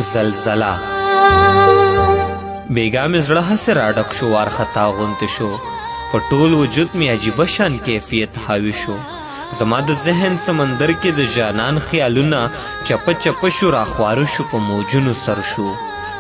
زلزله بیګا مې زړه هسې راډک شو، وارخطا غوندې شو، په ټول وجود مې عجیبه شان کیفیت حاوي شو. زما د ذهن سمندر کې د جانان خیالونه چپه چپه شو، راخواره شو، په موجونو سر شو.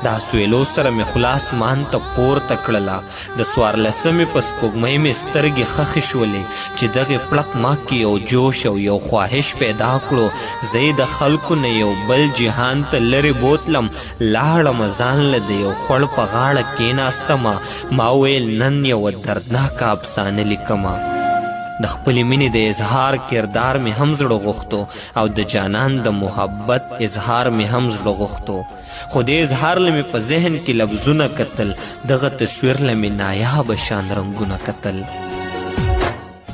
دا سویلو سره مې خلاص مان ته پورته کړله، د څوارلسمې په سپوږمۍ مې سترګې خښې شولې چې دغې پړق ما کې یو جوش او یو خواهش پیدا کړو. زه د خلکو نه یو بل جهان ته لرې بوتلم، لاړم ځان له د یو خوړ په غاړه کېناستمه. ما ویل نن یوه دردناکه افسانه لیکمه. د خپلې مینې د اظهار کردار مې هم زړه غوښتو او د جانان د محبت اظهار مې هم زړه غوښتو، خو د اظهار له مې په ذهن کې لفظونه کتل، دغه تصویر له مې نایابه شان رنګونه کتل.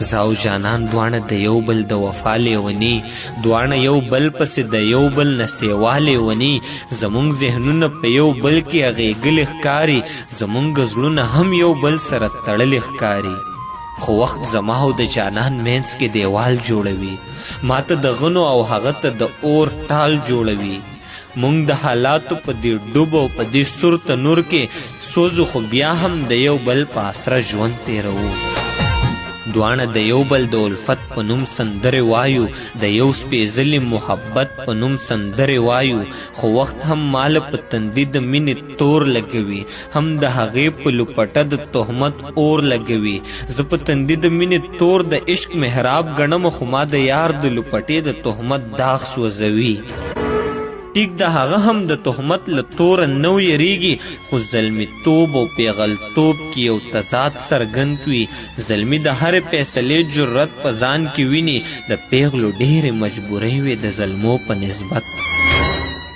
زه او جانان دواړه د یو بل د وفا لیوني، دواړه یو بل پسې د یو بل نه سیوا لیوني. زمونږ ذهنونه په یو بل کې اغېږلي ښکاري، زمونږ زړونه هم یو بل سره تړلي ښکاري. خو وخت زما او د جانان مینس کې دیوال جوړوي، ما ته د غنو او هغه ته د اور ټال جوړوي. مونږ د حالاتو په دې ډوب او په دې سور تنور کې سوزو، خو بیا هم د یو بل په اسره ژوند تیروو. دواړه د یو بل د الفت په نوم سندرې وایو، د یو سپېڅلي محبت په نوم سندرې وایو. خو وخت هم مال په تندي د مینې تور لګوي، هم د هغې په لوپټه د تهمت اور لګوي. زه په تندي د مینې تور د عشق محراب ګڼم، خو ما د یار د لوپټې د تهمت داغ سوځوي. ټیک د هغه هم د تهمت له توره نو یریږي، خو زلمیتوب او پیغلتوب کې یو تضاد څرګند وي. زلمي د هرې فیصلې جرأت په ځان کې ویني، د پیغلو ډېرې مجبورۍ وي د زلمو په نسبت.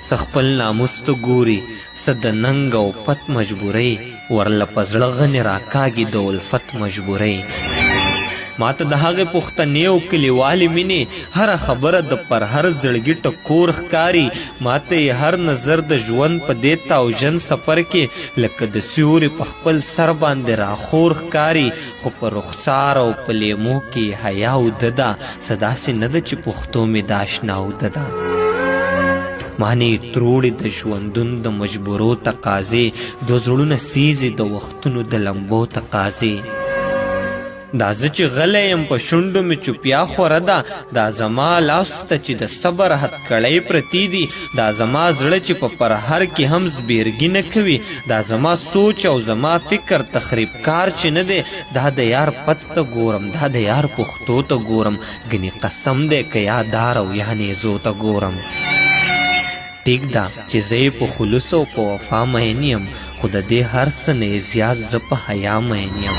څه خپل ناموس ته ګوري، څه د ننګ او پت مجبورۍ، ورله په زړه غنې راکاږي د الفت مجبورۍ. ما ته د هغې پښتنې او کلیوالې مینې هره خبره د پر هر زړګي ټکور ښکاري. ما ته یې هر نظر د ژوند په دې تاوژن سفر کې لکه د سیوري په خپل سر باندې راخور ښکاري. خو په رخسار او په لیمو کې حیا اوده ده، څه داسې نه ده چې پښتو مې د اشنا اوده ده. مانې تروړې د ژوندون د مجبورو تقاضې، د زړونه سیزې د وختونو د لمبو تقاضې. دا زه چې غلی یم په شونډو مې چوپیا خوره ده، دا زما لاس ته چې د صبر هتکړۍ پرتې دي، دا زما زړه چې په پرهر کې هم زبیرګي نه کوي، دا زما سوچ او زما فکر تخریب کار چې نه دی. دا د یار پت ته ګورم، دا د یار پښتو ته ګورم، ګنې قسم دی که یا دار او یا نیزو ته ګورم. ټیک ده چې زه یې په خلوص او په وفا مین یم، خو د دې هر څه نه زیات زه په حیا مین یم.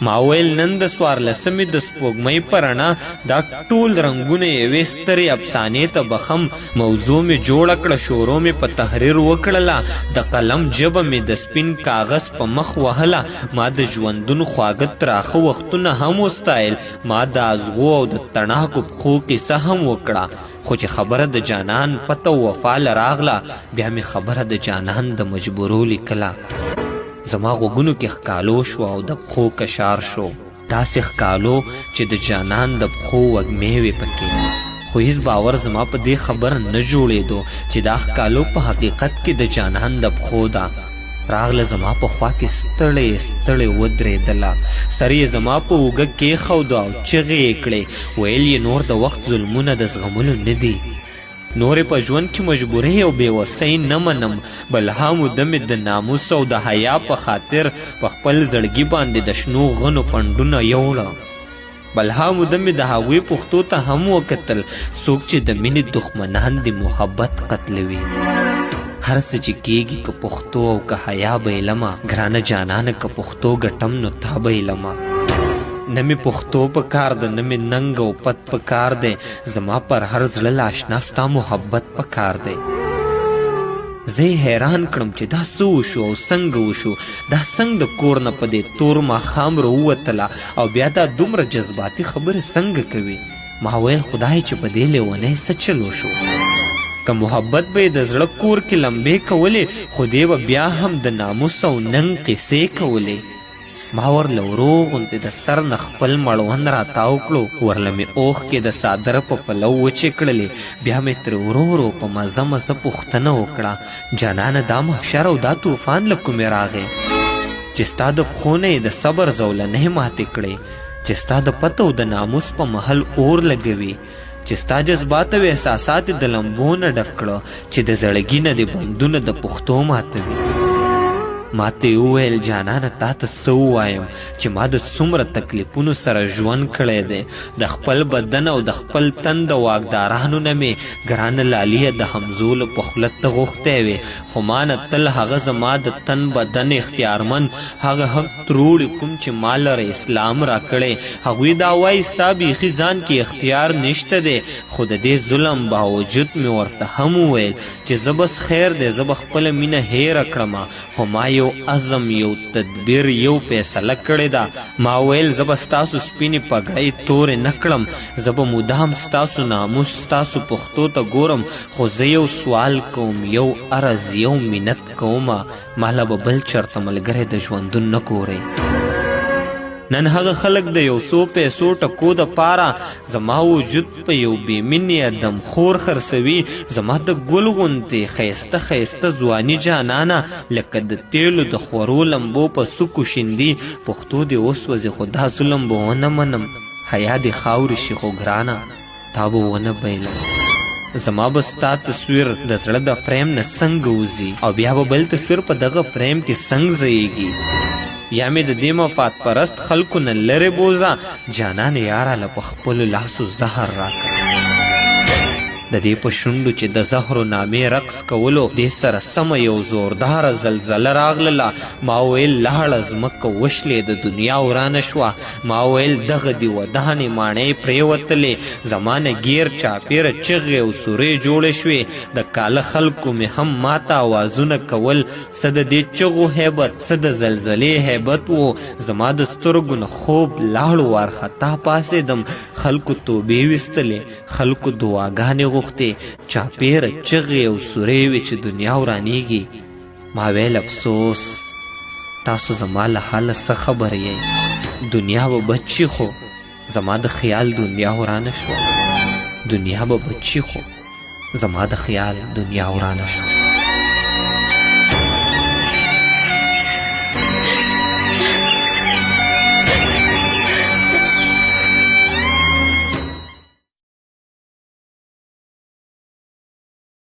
ما ویل نن د څوارلسمې د سپوږمۍ په رڼا دا ټول رنګونه یوې سترې افسانې ته بخم. موضوع مې جوړه کړه، شروع مې په تحریر وکړله، د قلم ژبه مې د سپین کاغذ په مخ وهله. ما د ژوندون خواږه تراخه وختونه هم وستایل، ما د ازغو او د تڼاکو پښو کیسه هم وکړه. خو چې خبره د جانان پته و وفا له راغله، بیا مې خبره د جانان د مجبورو لیکله. زما غوږونو کې ښکالو شو او د پښو کشار شو، داسې ښکالو چې د جانان د پښو وږمې وې پکې. خو هیڅ باور زما په دې خبر نه جوړېدو چې دا ښکالو په حقیقت کې د جانان د پښو ده. راغله زما په خوا کې ستړې ستړې ودرېدله، سر یې زما په اوږه کېښودو او چغې یې کړې، ویل یې نور د وخت ظلمونه د زغملو نه دي، نورې په ژوند کې مجبورۍ او بېوسۍ نه منم. بل هموده مې د ناموس او د حیا په خاطر په خپل زړګي باندې د شنو غنو پنډونه یوړه. بل هموده مې د هغوی پښتو ته هم وکتل، څوک چې د مینې دښمنان د محبت قتلوي. هر څه چې کېږي که پښتو او که حیا به علمه، ګرانه جانانه که پښتو ګټم نو تا به علمه. نه مې پښتو په کار ده، نه مې ننګ او پت په کار دی، زما پر هر زړه له اشنا ستا محبت په کار دی. زه یې حیران کړم چې دا څه وشو او څنګه وشو، دا څنګه د کور نه په دې تور ماښام راووتله او بیا دا دومره جذباتي خبرې څنګه کوي. ما ویل خدای چې په دې لیونۍ څه چل وشو، که محبت به یې د زړه کور کې لمبې کولې، خو دې به بیا هم د ناموس او ننګ قیسې کولې. ما ورله ورو غوندې د سر نه خپل مړوند راتاو کړو، ورله مې اوښ کې د څادر په پلو وچې کړلې. بیا مې ترې ورو ورو په مزه مزه پوښتنه وکړه، جانانه دا محشر او دا طوفان له کومې راغی چې ستا د پښو نه یې د صبر زولنې ماتې کړې، چې ستا د پته او د ناموس په محل اور لګوي، چې ستا جذبات او احساسات د لمبو نه ډک کړه، چې د زړګي نه د بندونه د پښتو ماتوي. ما ته یې وویل جانانه تا ته څه ووایم چې ما د څومره تکلیفونو سره ژوند کړی دی، د خپل بدن او د خپل تن د واکدارانو نه مې ګرانه لالیه د همزولو په خوله ته غوښتی وې، خو ما نه تل هغه زما د تن بدن اختیارمند هغه حق تروړي کوم چې ما لره اسلام راکړی. هغوی دا وایي ستا بیخي ځان کې اختیار نشته دی، خو د دې ظلم باوجود مې ورته هم وویل چې زه بس خیر دی، زه به خپله مینه هیره کړمه، خو ما یو عزم یو تدبیر یو فیصله کړې ده. ما ویل زه به ستاسو سپینې پګړۍ تورې نه کړم، زه به مدام ستاسو ناموس ستاسو پښتو ته ګورم، خو زه یو سوال کوم، یو عرض، یو منت کومه، ماله به بل چېرته ملګری د ژوندون نه ګورئ. نن هغه خلک د یو څو پیسو ټکو د پاره زما وجود په یو بېمینې دمخور خرڅوي، زما د ګل غوندې ښایسته ښایسته ځواني جانانه لکه د تیلو د خورو لمبو په سکو شیندي. پښتو دې وسوځي خو دا ظلم به ونه منم، حیا دې خاورې شي خو ګرانه تا به ونه بایلم. زما به ستا تصویر د زړه د فریم نه څنګه وځي او بیا به بل تصویر په دغه فریم کې څنګه ځایږي، یا مې د دې مفاد پرست خلکو نه لرې بوزه، جانان یاره له په خپلو لاسو زهر راکړه. د دې په شونډو چې د زهرو نامې رقص کولو دې سره سمه یو زورداره زلزله راغلله. ما ویل لاړه ځمکه وشلې، د دنیا ورانه شوه. ما ویل دغه دې ودانې ماڼۍ پرېوتلې، زما نه ګیر چاپېره چغې او سورې جوړې شوې، د کاله خلکو مې هم ماته اوازونه کول، څه د دې چغو هیبت، څه د زلزلې هیبت و. زما د سترګو نه خوب لاړو، وارخطا پاڅېدم، خلکو توبې ویستلې، خلکو دعاګانې غوښتې، چاپېره چغې او سورې وې چې دنیا ورانیږي. ما ویل افسوس تاسو زما له حاله څه خبر یئ، دنیا به بچي خو زما د خیال دنیا ورانه شوه، دنیا به بچي خو زما د خیال دنیا ورانه شوه.